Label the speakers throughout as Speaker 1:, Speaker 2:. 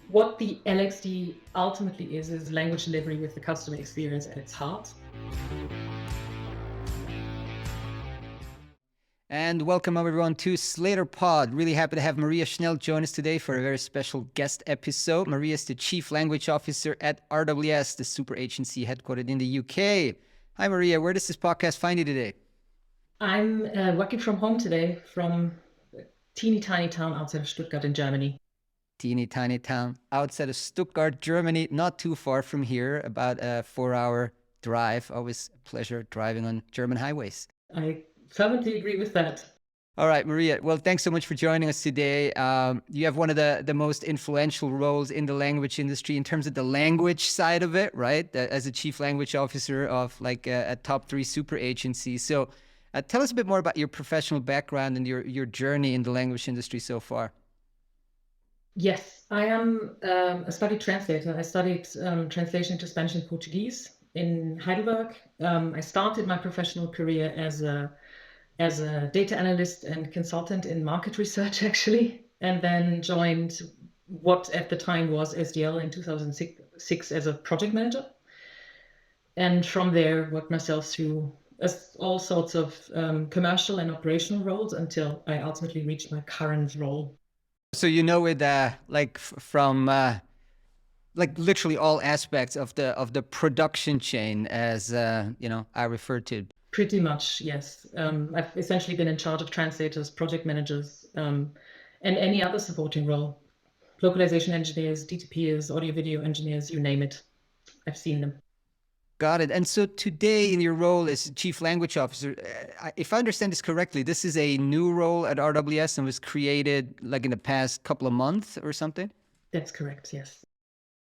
Speaker 1: What the LXD ultimately is language delivery with the customer experience at its heart.
Speaker 2: And welcome everyone to SlatorPod. Really happy to have Maria Schnell join us today for a very special guest episode. Maria is the Chief Language Officer at RWS, the super agency headquartered in the UK. Hi Maria, where does this podcast find you today?
Speaker 1: I'm working from home today from a teeny tiny town outside of Stuttgart in Germany.
Speaker 2: Teeny tiny town outside of Stuttgart, Germany, not too far from here, about a 4-hour drive. Always a pleasure driving on German highways.
Speaker 1: I fervently agree with that.
Speaker 2: All right, Maria. Well, thanks so much for joining us today. You have one of the most influential roles in the language industry in terms of the language side of it, right? As a chief language officer of like a top 3 super agency. So tell us a bit more about your professional background and your journey in the language industry so far.
Speaker 1: Yes, I am a studied translator. I studied translation into Spanish and Portuguese in Heidelberg. I started my professional career as a data analyst and consultant in market research, actually, and then joined what at the time was SDL in 2006 as a project manager. And from there, worked myself through all sorts of commercial and operational roles until I ultimately reached my current role.
Speaker 2: So you know it from like literally all aspects of the production chain, as I refer to.
Speaker 1: Pretty much, yes. I've essentially been in charge of translators, project managers, and any other supporting role. Localization engineers, DTPers, audio video engineers, you name it. I've seen them.
Speaker 2: Got it. And so today in your role as Chief Language Officer, if I understand this correctly, this is a new role at RWS and was created like in the past couple of months or something?
Speaker 1: That's correct, yes.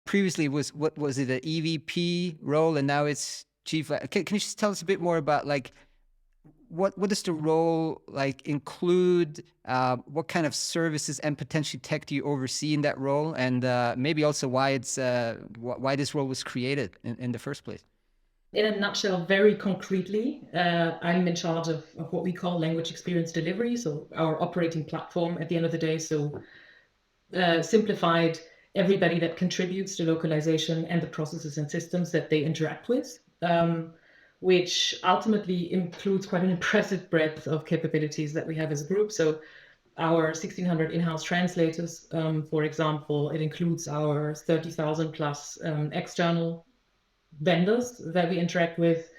Speaker 2: Previously what was it, an EVP role, and now it's Chief. Can you just tell us a bit more about like what does the role like include? What kind of services and potentially tech do you oversee in that role? And maybe also why why this role was created in the first place?
Speaker 1: In a nutshell, very concretely, I'm in charge of what we call language experience delivery, so our operating platform at the end of the day. So simplified, everybody that contributes to localization and the processes and systems that they interact with, which ultimately includes quite an impressive breadth of capabilities that we have as a group. So our 1,600 in-house translators, for example, it includes our 30,000 plus external vendors that we interact with.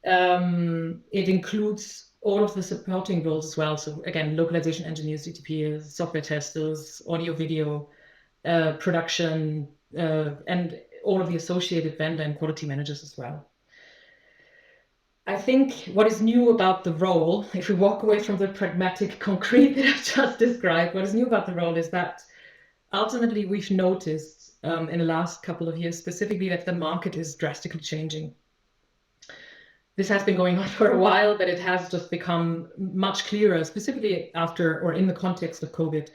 Speaker 1: It includes all of the supporting roles as well. So again, localization engineers, DTPs, software testers, audio, video, production, and all of the associated vendor and quality managers as well. I think what is new about the role, if we walk away from the pragmatic concrete that I've just described, what is new about the role is that ultimately we've noticed in the last couple of years specifically that the market is drastically changing. This has been going on for a while, but it has just become much clearer, specifically after or in the context of COVID.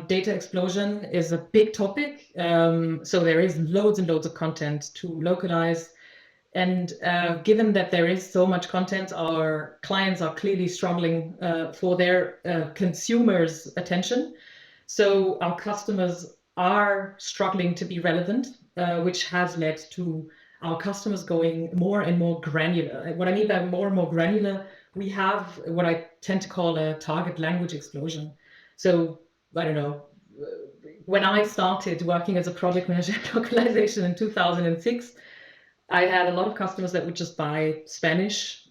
Speaker 1: Data explosion is a big topic. So there is loads and loads of content to localize. And given that there is so much content, our clients are clearly struggling for their consumers' attention. So our customers are struggling to be relevant, which has led to our customers going more and more granular. What I mean by more and more granular, we have what I tend to call a target language explosion. So I don't know, when I started working as a project manager at localization in 2006, I had a lot of customers that would just buy Spanish,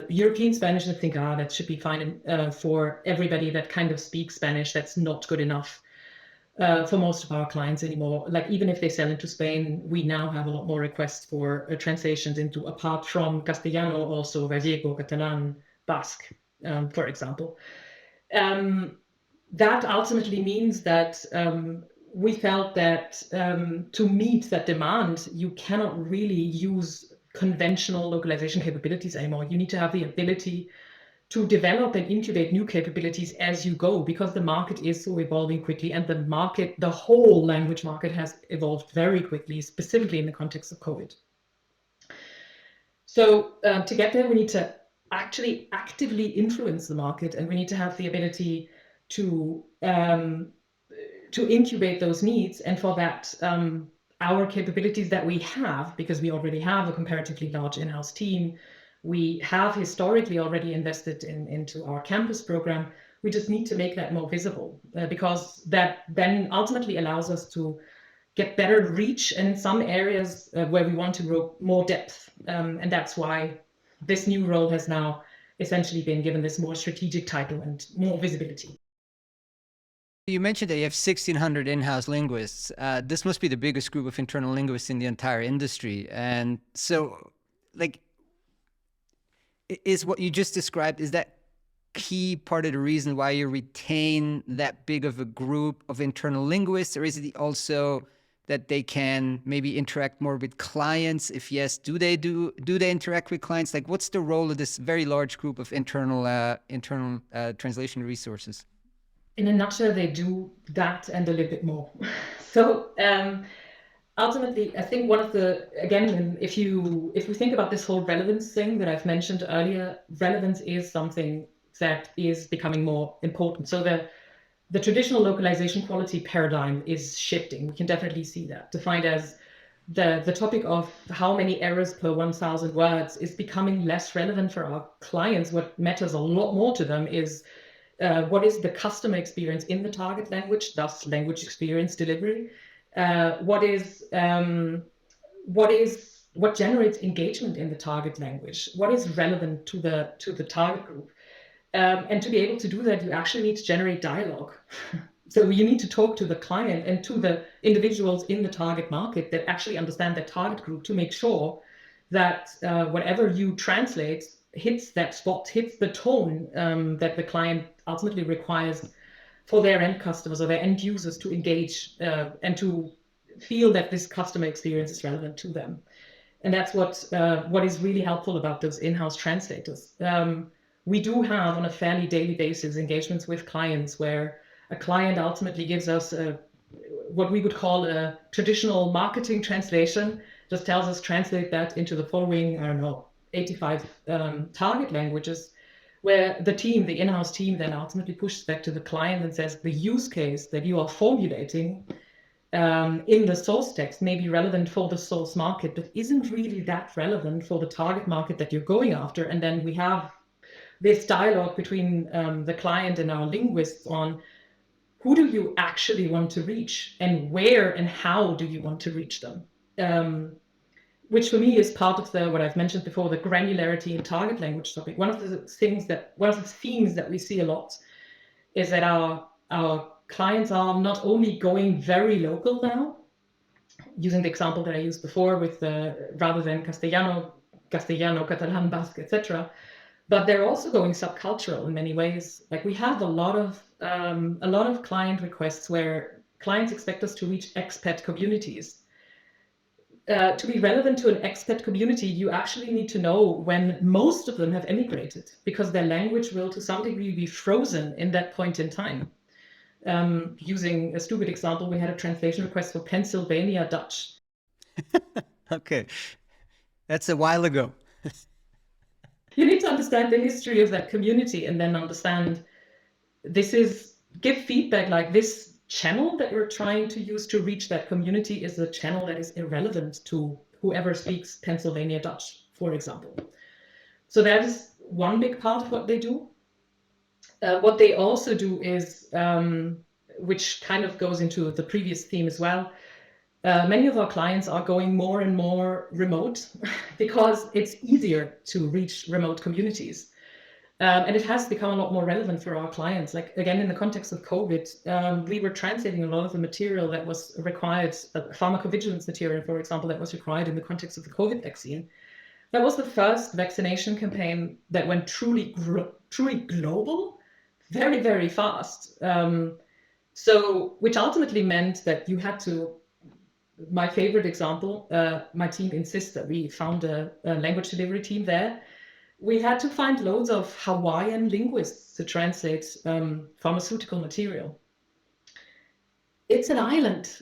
Speaker 1: European Spanish, and think, that should be fine for everybody that kind of speaks Spanish. That's not good enough for most of our clients anymore. Like even if they sell into Spain, we now have a lot more requests for translations into, apart from Castellano, also Gallego, Catalan, Basque, for example. That ultimately means that we felt that to meet that demand, you cannot really use conventional localization capabilities anymore. You need to have the ability to develop and incubate new capabilities as you go, because the market is so evolving quickly, and the whole language market has evolved very quickly, specifically in the context of COVID. So to get there, we need to actually actively influence the market, and we need to have the ability to to incubate those needs. And for that, our capabilities that we have, because we already have a comparatively large in-house team, we have historically already invested into our campus program. We just need to make that more visible, because that then ultimately allows us to get better reach in some areas where we want to grow more depth. And that's why this new role has now essentially been given this more strategic title and more visibility.
Speaker 2: You mentioned that you have 1,600 in-house linguists. This must be the biggest group of internal linguists in the entire industry. And so, like, is what you just described, is that key part of the reason why you retain that big of a group of internal linguists? Or is it also that they can maybe interact more with clients? If yes, do they interact with clients? Like, what's the role of this very large group of internal translation resources?
Speaker 1: In a nutshell, they do that and a little bit more. So ultimately, I think one of the, again, if we think about this whole relevance thing that I've mentioned earlier, relevance is something that is becoming more important. So the traditional localization quality paradigm is shifting. We can definitely see that, defined as the topic of how many errors per 1,000 words is becoming less relevant for our clients. What matters a lot more to them is what is the customer experience in the target language, thus language experience delivery. What generates engagement in the target language? What is relevant to the target group? And to be able to do that, you actually need to generate dialogue. So you need to talk to the client and to the individuals in the target market that actually understand their target group, to make sure that whatever you translate hits that spot, hits the tone that the client ultimately requires for their end customers or their end users to engage and to feel that this customer experience is relevant to them. And that's what is really helpful about those in-house translators. We do have, on a fairly daily basis, engagements with clients where a client ultimately gives us what we would call a traditional marketing translation, just tells us translate that into the following, 85 target languages, where the in-house team then ultimately pushes back to the client and says the use case that you are formulating in the source text may be relevant for the source market, but isn't really that relevant for the target market that you're going after. And then we have this dialogue between the client and our linguists on who do you actually want to reach and where and how do you want to reach them? Which for me is part of what I've mentioned before, the granularity in target language topic. One of the themes that we see a lot is that our clients are not only going very local now, using the example that I used before with rather than Castellano, Catalan, Basque, etc., but they're also going subcultural in many ways. Like we have a lot of client requests where clients expect us to reach expat communities. To be relevant to an expat community, you actually need to know when most of them have emigrated, because their language will to some degree be frozen in that point in time. Using a stupid example, we had a translation request for Pennsylvania Dutch.
Speaker 2: Okay, that's a while ago.
Speaker 1: You need to understand the history of that community and then understand give feedback like this channel that we're trying to use to reach that community is a channel that is irrelevant to whoever speaks Pennsylvania Dutch, for example. So that is one big part of what they do. What they also do is, which kind of goes into the previous theme as well, many of our clients are going more and more remote because it's easier to reach remote communities. And it has become a lot more relevant for our clients. Like, again, in the context of COVID, we were translating a lot of the material that was required, pharmacovigilance material, for example, that was required in the context of the COVID vaccine. That was the first vaccination campaign that went truly global, very, very fast. Which ultimately meant that you had to, my favorite example, my team in Sister, we found a language delivery team there. We had to find loads of Hawaiian linguists to translate pharmaceutical material. It's an island.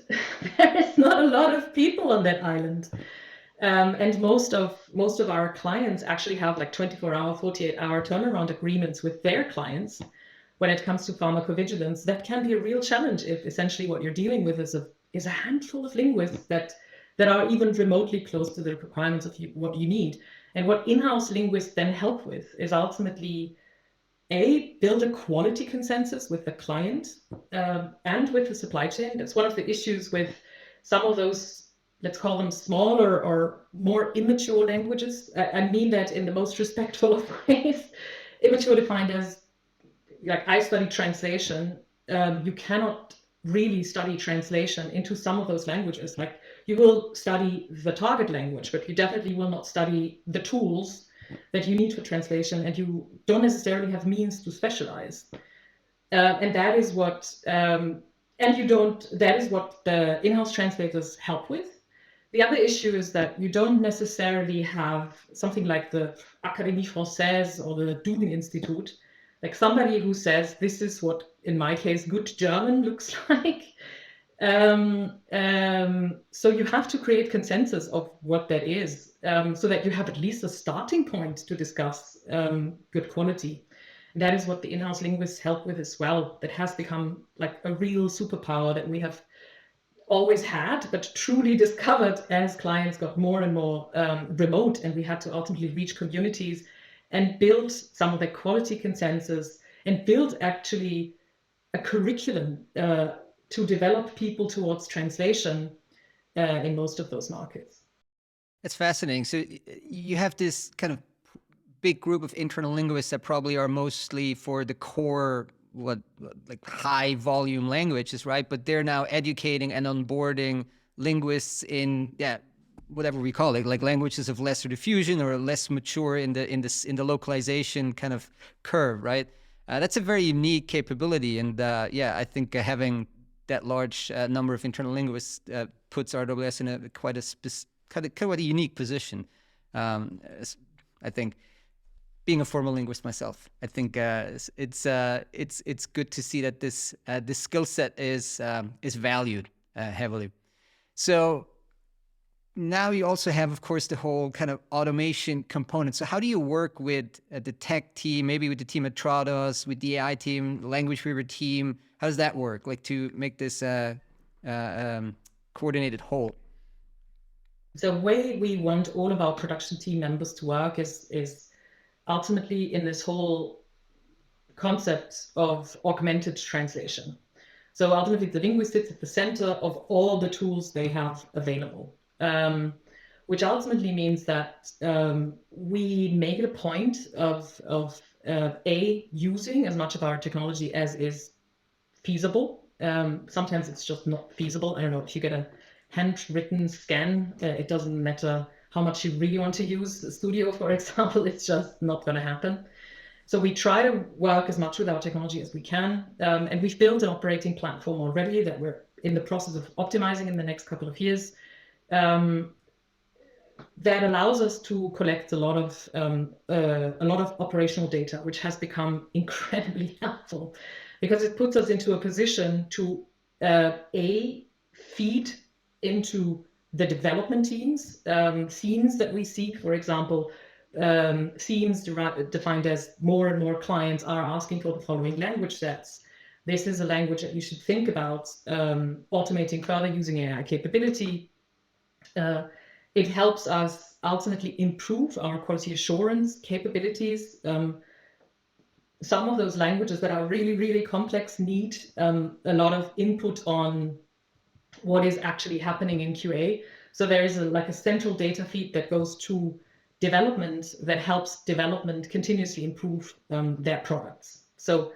Speaker 1: There's not a lot of people on that island. And most of our clients actually have like 24-hour, 48-hour turnaround agreements with their clients, when it comes to pharmacovigilance, that can be a real challenge if essentially what you're dealing with is a handful of linguists that are even remotely close to the requirements of what you need. And what in-house linguists then help with is ultimately build a quality consensus with the client and with the supply chain. That's one of the issues with some of those, let's call them smaller or more immature languages. I mean that in the most respectful of ways. Immature defined as, like, I study translation. You cannot really study translation into some of those languages. Like, you will study the target language, but you definitely will not study the tools that you need for translation, and you don't necessarily have means to specialize. And that is what that is what the in-house translators help with. The other issue is that you don't necessarily have something like the Académie Française or the Duden Institute, like somebody who says, this is what, in my case, good German looks like. So you have to create consensus of what that is, so that you have at least a starting point to discuss good quality. And that is what the in-house linguists help with as well. That has become like a real superpower that we have always had, but truly discovered as clients got more and more remote, and we had to ultimately reach communities and build some of the quality consensus and build actually a curriculum to develop people towards translation in most of those markets.
Speaker 2: That's fascinating. So you have this kind of big group of internal linguists that probably are mostly for the core, like high volume languages, right? But they're now educating and onboarding linguists in, whatever we call it, like languages of lesser diffusion or less mature in the localization kind of curve, right? That's a very unique capability, and I think having that large number of internal linguists puts RWS in a quite a unique position. I think, being a formal linguist myself, I think it's good to see that this skill set is valued heavily. So now you also have, of course, the whole kind of automation component. So how do you work with the tech team, maybe with the team at Trados, with the AI team, the Language Weaver team? How does that work, like to make this coordinated whole?
Speaker 1: The way we want all of our production team members to work is ultimately in this whole concept of augmented translation. So ultimately, the linguist sits at the center of all the tools they have available, which ultimately means that we make it a point of using as much of our technology as is feasible. Sometimes it's just not feasible. I don't know, if you get a handwritten scan, it doesn't matter how much you really want to use the studio, for example, it's just not going to happen. So we try to work as much with our technology as we can. And we've built an operating platform already that we're in the process of optimizing in the next couple of years. That allows us to collect a lot of operational data, which has become incredibly helpful because it puts us into a position to feed into the development teams, themes that we seek, for example, themes defined as more and more clients are asking for the following language sets. This is a language that you should think about automating further using AI capability. It helps us ultimately improve our quality assurance capabilities. Some of those languages that are really, really complex need a lot of input on what is actually happening in QA. So there is a central data feed that goes to development that helps development continuously improve their products. So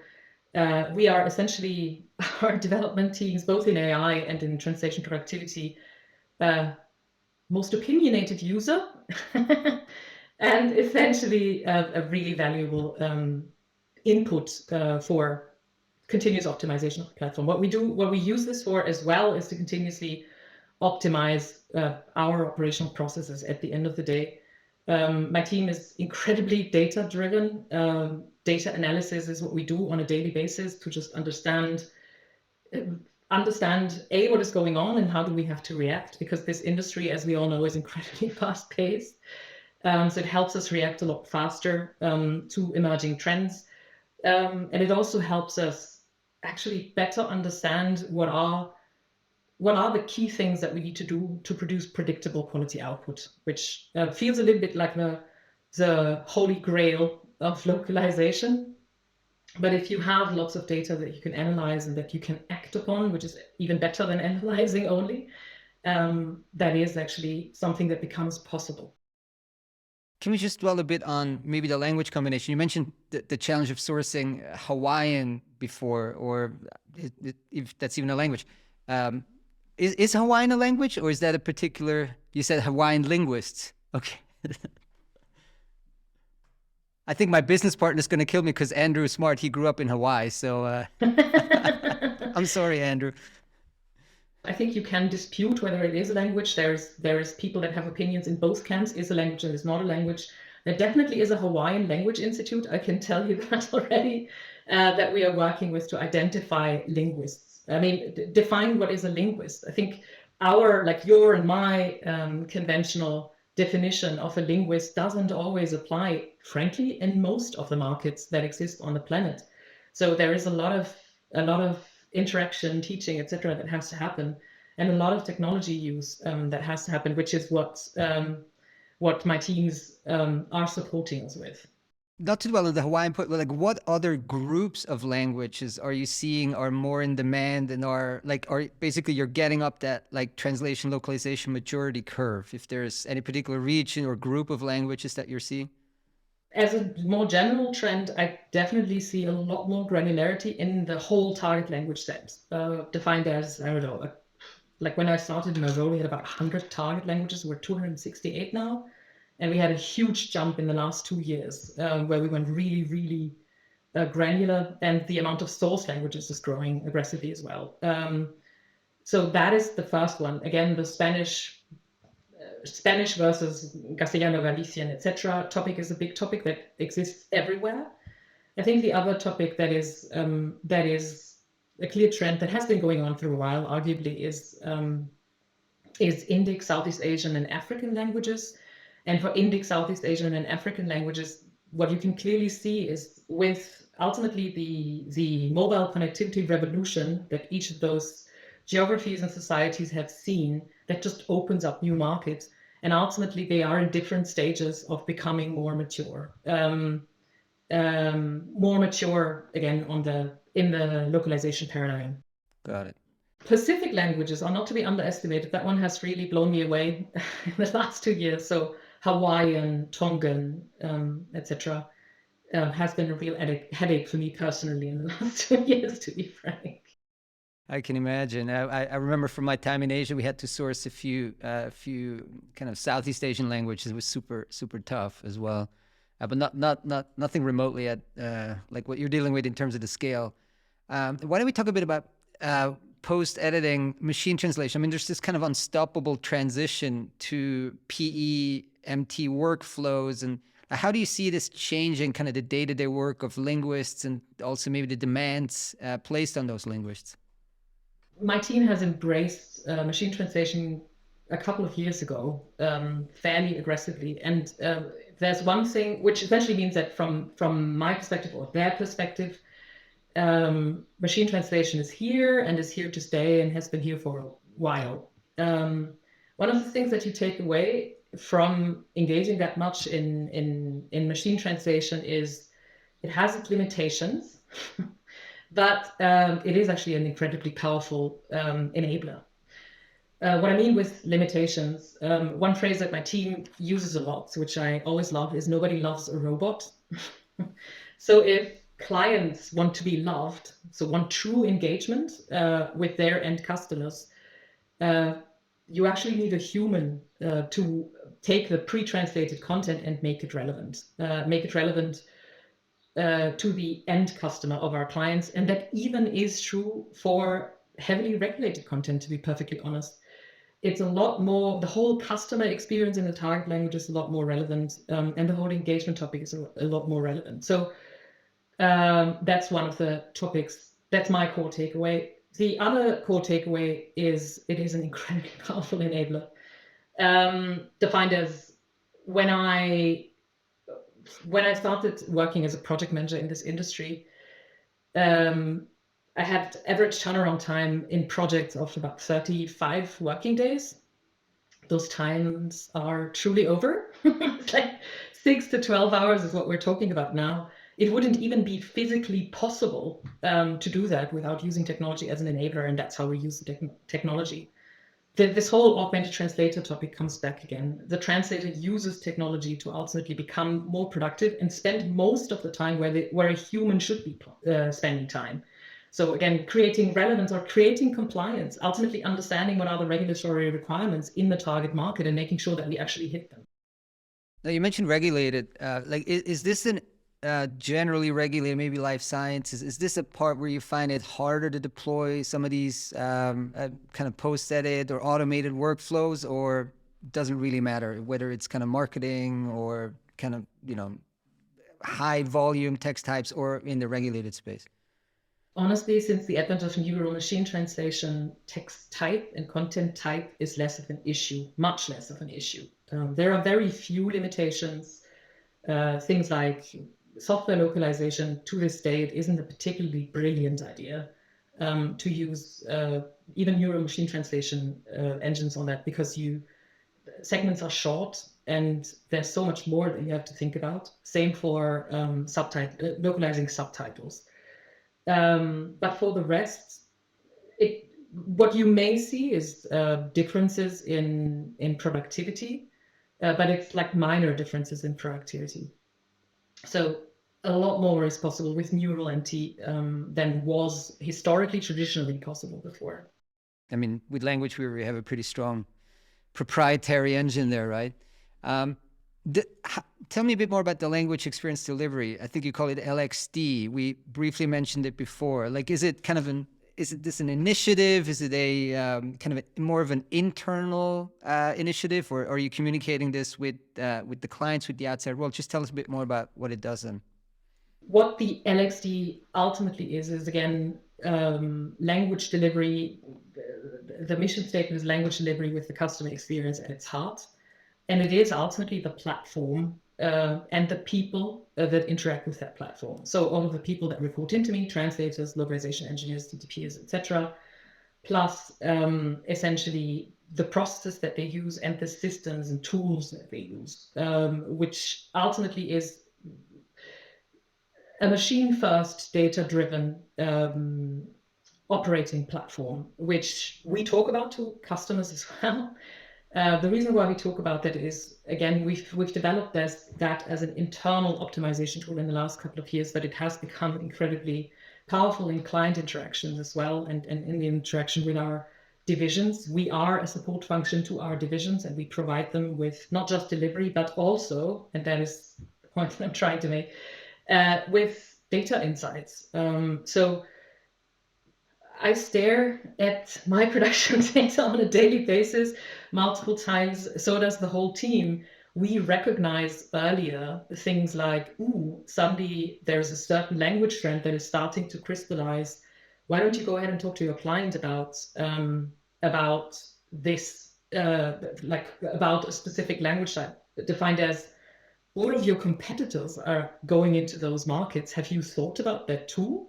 Speaker 1: we are essentially, our development teams, both in AI and in translation productivity, most opinionated user and essentially a really valuable input for continuous optimization of the platform. What we use this for as well is to continuously optimize our operational processes at the end of the day. My team is incredibly data driven. Data analysis is what we do on a daily basis to just understand what is going on and how do we have to react, because this industry, as we all know, is incredibly fast paced. So it helps us react a lot faster to emerging trends. And it also helps us actually better understand what are the key things that we need to do to produce predictable quality output, which feels a little bit like the holy grail of localization. But if you have lots of data that you can analyze and that you can act upon, which is even better than analyzing only, that is actually something that becomes possible.
Speaker 2: Can we just dwell a bit on maybe the language combination? You mentioned the challenge of sourcing Hawaiian before, or if that's even a language. Is Hawaiian a language, or is that a particular, you said Hawaiian linguists? Okay. I think my business partner is going to kill me because Andrew is smart. He grew up in Hawaii. So I'm sorry, Andrew.
Speaker 1: I think you can dispute whether it is a language. There's people that have opinions in both camps. Is a language and is not a language. There definitely is a Hawaiian Language Institute. I can tell you that already, that we are working with to identify linguists. I mean, define what is a linguist. I think your and my conventional definition of a linguist doesn't always apply, frankly, in most of the markets that exist on the planet. So there is a lot of interaction, teaching, etc., that has to happen, and a lot of technology use that has to happen, which is what my teams are supporting us with.
Speaker 2: Not to dwell on the Hawaiian point, but like what other groups of languages are you seeing are more in demand and are basically you're getting up that like translation localization maturity curve, if there's any particular region or group of languages that you're seeing?
Speaker 1: As a more general trend, I definitely see a lot more granularity in the whole target language set, defined as, I don't know, like when I started in my role, we had about 100 target languages. We're 268 now. And we had a huge jump in the last 2 years where we went really, really granular, and the amount of source languages is growing aggressively as well. So that is the first one. Again, the Spanish versus Castellano, Galician, etc. topic is a big topic that exists everywhere. I think the other topic that is a clear trend that has been going on for a while, arguably, is Indic, Southeast Asian, and African languages. And for Indic, Southeast Asian, and African languages, what you can clearly see is with ultimately the mobile connectivity revolution that each of those geographies and societies have seen, that just opens up new markets. And ultimately, they are in different stages of becoming more mature. More mature, again, in the localization paradigm.
Speaker 2: Got it.
Speaker 1: Pacific languages are not to be underestimated. That one has really blown me away in the last 2 years. So Hawaiian, Tongan, etc., has been a real headache for me personally in the last 2 years, to be frank.
Speaker 2: I can imagine. I remember from my time in Asia, we had to source a few kind of Southeast Asian languages. It was super tough as well, but nothing remotely at like what you're dealing with in terms of the scale. Why don't we talk a bit about post-editing machine translation? I mean, there's this kind of unstoppable transition to PE, MT workflows, and how do you see this changing kind of the day-to-day work of linguists and also maybe the demands placed on those linguists?
Speaker 1: My team has embraced machine translation a couple of years ago, fairly aggressively. And there's one thing which essentially means that from my perspective or their perspective, machine translation is here and is here to stay and has been here for a while. One of the things that you take away from engaging that much in machine translation is it has its limitations, but it is actually an incredibly powerful enabler. What I mean with limitations, one phrase that my team uses a lot, which I always love, is nobody loves a robot. So if clients want to be loved, so want true engagement with their end customers, you actually need a human to take the pre-translated content and make it relevant. To the end customer of our clients. And that even is true for heavily regulated content, to be perfectly honest. It's a lot more, the whole customer experience in the target language is a lot more relevant, and the whole engagement topic is a lot more relevant. So that's one of the topics. That's my core takeaway. The other core takeaway is it is an incredibly powerful enabler, defined as when I started working as a project manager in this industry, I had average turnaround time in projects of about 35 working days. Those times are truly over. It's like 6 to 12 hours is what we're talking about now. It wouldn't even be physically possible to do that without using technology as an enabler, and that's how we use the technology. This whole augmented translator topic comes back again. The translator uses technology to ultimately become more productive and spend most of the time where a human should be spending time. So again, creating relevance or creating compliance, ultimately understanding what are the regulatory requirements in the target market and making sure that we actually hit them.
Speaker 2: Now you mentioned regulated. Like, is this an generally regulated, maybe life sciences? Is this a part where you find it harder to deploy some of these kind of post-edit or automated workflows, or doesn't really matter whether it's kind of marketing or kind of, you know, high volume text types or in the regulated space?
Speaker 1: Honestly, since the advent of neural machine translation, text type and content type is less of an issue, much less of an issue. There are very few limitations. Things like software localization, to this day, it isn't a particularly brilliant idea to use even neural machine translation engines on that, because segments are short and there's so much more that you have to think about. Same for localizing subtitles. But for the rest, what you may see is differences in productivity, but it's like minor differences in productivity. So a lot more is possible with neural NT than was historically, traditionally possible before.
Speaker 2: I mean, with language, we have a pretty strong proprietary engine there, right? Tell me a bit more about the language experience delivery. I think you call it LXD. We briefly mentioned it before. Like, is it this an initiative? Is it a kind of more of an internal initiative, or are you communicating this with the clients, with the outside world? Just tell us a bit more about what it does then.
Speaker 1: What the LXD ultimately is again language delivery. The mission statement is language delivery with the customer experience at its heart. And it is ultimately the platform and the people that interact with that platform. So all of the people that report into me, translators, localization engineers, DTPs, etc., plus essentially the processes that they use and the systems and tools that they use, which ultimately is a machine-first, data-driven operating platform, which we talk about to customers as well. The reason why we talk about that is, again, we've developed that as an internal optimization tool in the last couple of years, but it has become incredibly powerful in client interactions as well, and in the interaction with our divisions. We are a support function to our divisions, and we provide them with not just delivery, but also, and that is the point that I'm trying to make, with data insights. So I stare at my production data on a daily basis, multiple times. So does the whole team. We recognize earlier things like, ooh, suddenly there's a certain language trend that is starting to crystallize. Why don't you go ahead and talk to your client about this, about a specific language type defined as all of your competitors are going into those markets. Have you thought about that too?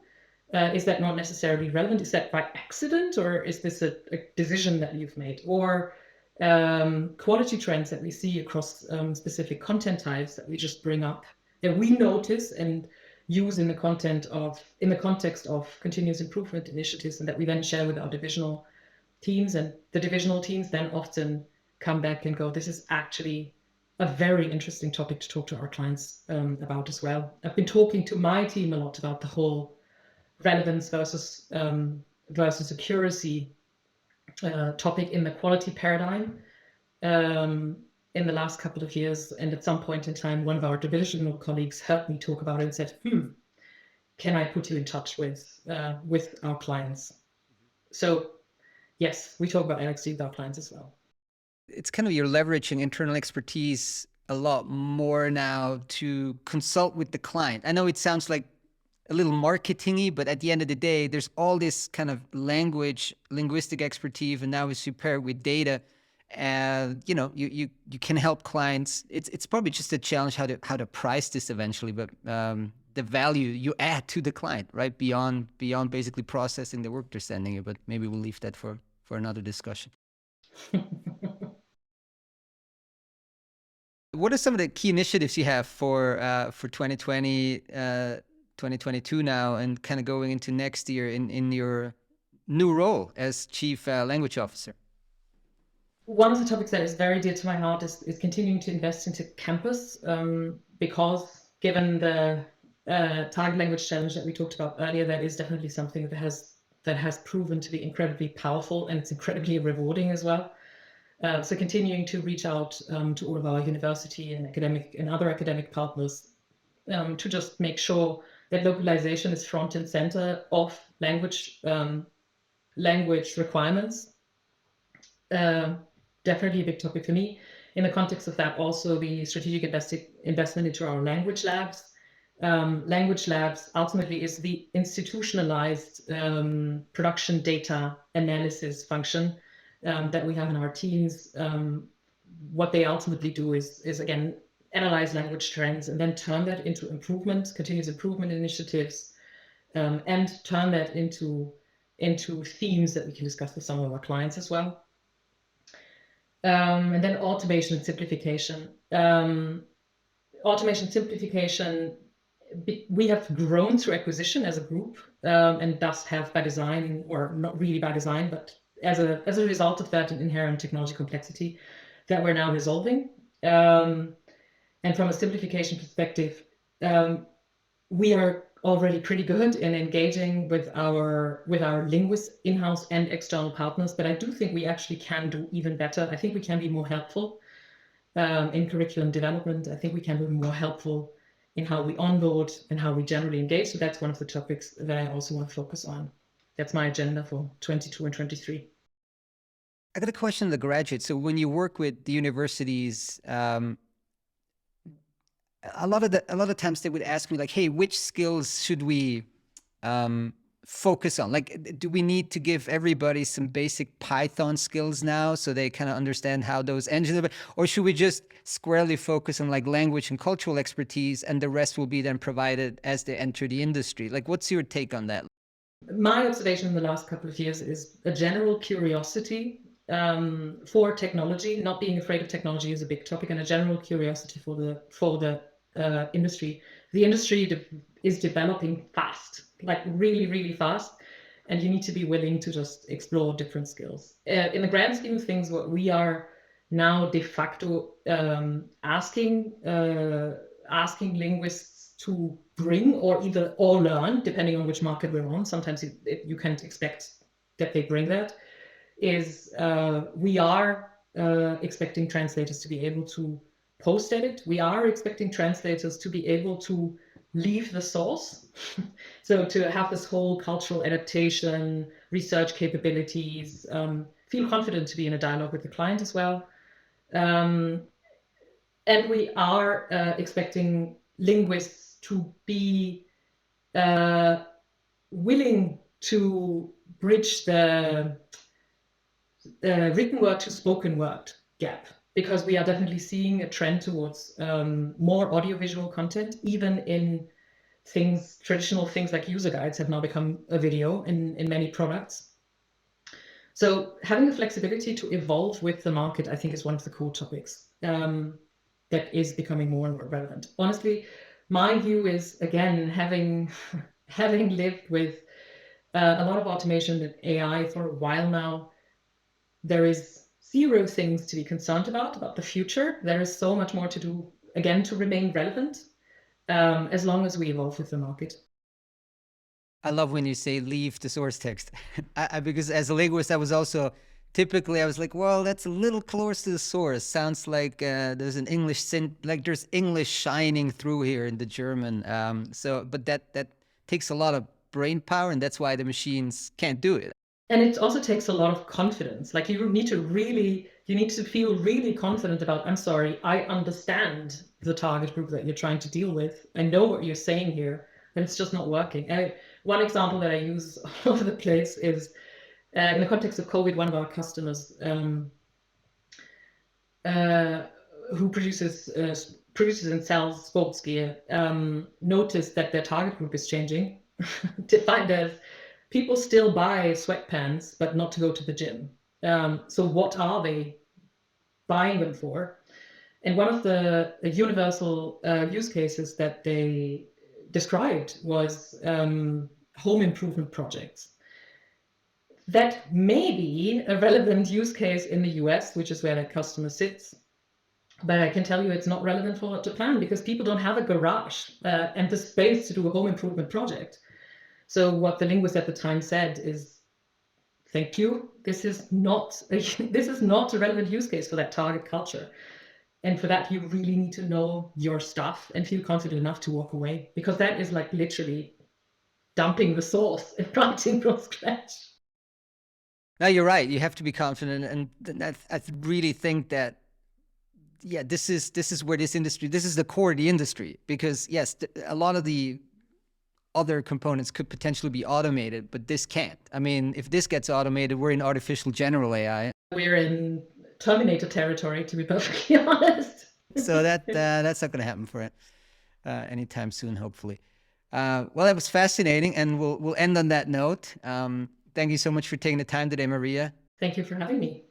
Speaker 1: Is that not necessarily relevant? Is that by accident, or is this a decision that you've made? Or quality trends that we see across specific content types that we just bring up, that we notice and use in the context of continuous improvement initiatives, and that we then share with our divisional teams, and the divisional teams then often come back and go, this is actually a very interesting topic to talk to our clients about as well. I've been talking to my team a lot about the whole relevance versus accuracy topic in the quality paradigm in the last couple of years. And at some point in time, one of our divisional colleagues heard me talk about it and said, can I put you in touch with our clients? So yes, we talk about LXD with our clients as well.
Speaker 2: It's kind of, you're leveraging internal expertise a lot more now to consult with the client. I know it sounds like a little marketing-y, but at the end of the day, there's all this kind of linguistic expertise, and now it's paired with data. And you can help clients. It's probably just a challenge how to price this eventually, but the value you add to the client, right? Beyond basically processing the work they're sending you. But maybe we'll leave that for another discussion. What are some of the key initiatives you have for 2020, 2022 now, and kind of going into next year in your new role as Chief Language Officer?
Speaker 1: One of the topics that is very dear to my heart is continuing to invest into campus, because given the target language challenge that we talked about earlier, that is definitely something that has proven to be incredibly powerful, and it's incredibly rewarding as well. So continuing to reach out to all of our university and other academic partners to just make sure that localization is front and center of language requirements. Definitely a big topic for me. In the context of that, also the strategic investment into our language labs. Language labs ultimately is the institutionalized production data analysis function that we have in our teams. What they ultimately do is again analyze language trends and then turn that into continuous improvement initiatives, and turn that into themes that we can discuss with some of our clients as well. And then automation and simplification. We have grown through acquisition as a group, and thus have by design, or not really by design, but as a result of that, an inherent technology complexity that we're now resolving. And from a simplification perspective, we are already pretty good in engaging with our linguists, in-house and external partners, but I do think we actually can do even better. I think we can be more helpful in curriculum development. I think we can be more helpful in how we onboard and how we generally engage. So that's one of the topics that I also want to focus on. That's my agenda for 22 and 23.
Speaker 2: I got a question to the graduates. So when you work with the universities, a lot of times they would ask me like, hey, which skills should we focus on? Like, do we need to give everybody some basic Python skills now so they kind of understand how those engines are, or should we just squarely focus on like language and cultural expertise and the rest will be then provided as they enter the industry? Like, what's your take on that?
Speaker 1: My observation in the last couple of years is a general curiosity for technology. Not being afraid of technology is a big topic, and a general curiosity for the industry. The industry is developing fast, like really, really fast, and you need to be willing to just explore different skills. In the grand scheme of things, what we are now de facto asking linguists to bring or learn, depending on which market we're on. Sometimes you can't expect that they bring that. We are expecting translators to be able to post-edit. We are expecting translators to be able to leave the source. So to have this whole cultural adaptation, research capabilities, feel confident to be in a dialogue with the client as well. And we are expecting linguists to be willing to bridge the written word to spoken word gap, because we are definitely seeing a trend towards more audiovisual content. Even in traditional things like user guides have now become a video in many products. So having the flexibility to evolve with the market, I think, is one of the core topics that is becoming more and more relevant. Honestly, my view is, again, having lived with a lot of automation and AI for a while now, there is zero things to be concerned about the future. There is so much more to do, again, to remain relevant, as long as we evolve with the market.
Speaker 2: I love when you say leave the source text. Because as a linguist, I was like, well, that's a little close to the source. Sounds like there's an English there's English shining through here in the German. But that takes a lot of brain power, and that's why the machines can't do it.
Speaker 1: And it also takes a lot of confidence. Like you need to feel really confident about, I'm sorry, I understand the target group that you're trying to deal with. I know what you're saying here, and it's just not working. One example that I use all over the place is in the context of COVID, one of our customers who produces produces and sells sports gear noticed that their target group is changing, defined as people still buy sweatpants, but not to go to the gym. So what are they buying them for? And one of the universal use cases that they described was home improvement projects. That may be a relevant use case in the US, which is where that customer sits. But I can tell you it's not relevant for Japan because people don't have a garage and the space to do a home improvement project. So what the linguist at the time said is, thank you, this is not a relevant use case for that target culture. And for that, you really need to know your stuff and feel confident enough to walk away, because that is like literally dumping the source and writing from scratch.
Speaker 2: No, you're right. You have to be confident, and I really think that, yeah, this is where this is the core of the industry, because yes, a lot of the other components could potentially be automated, but this can't. I mean, if this gets automated, we're in artificial general AI.
Speaker 1: We're in Terminator territory, to be perfectly honest.
Speaker 2: So that's not going to happen for it anytime soon, hopefully. Well, that was fascinating, and we'll end on that note. Thank you so much for taking the time today, Maria.
Speaker 1: Thank you for having me.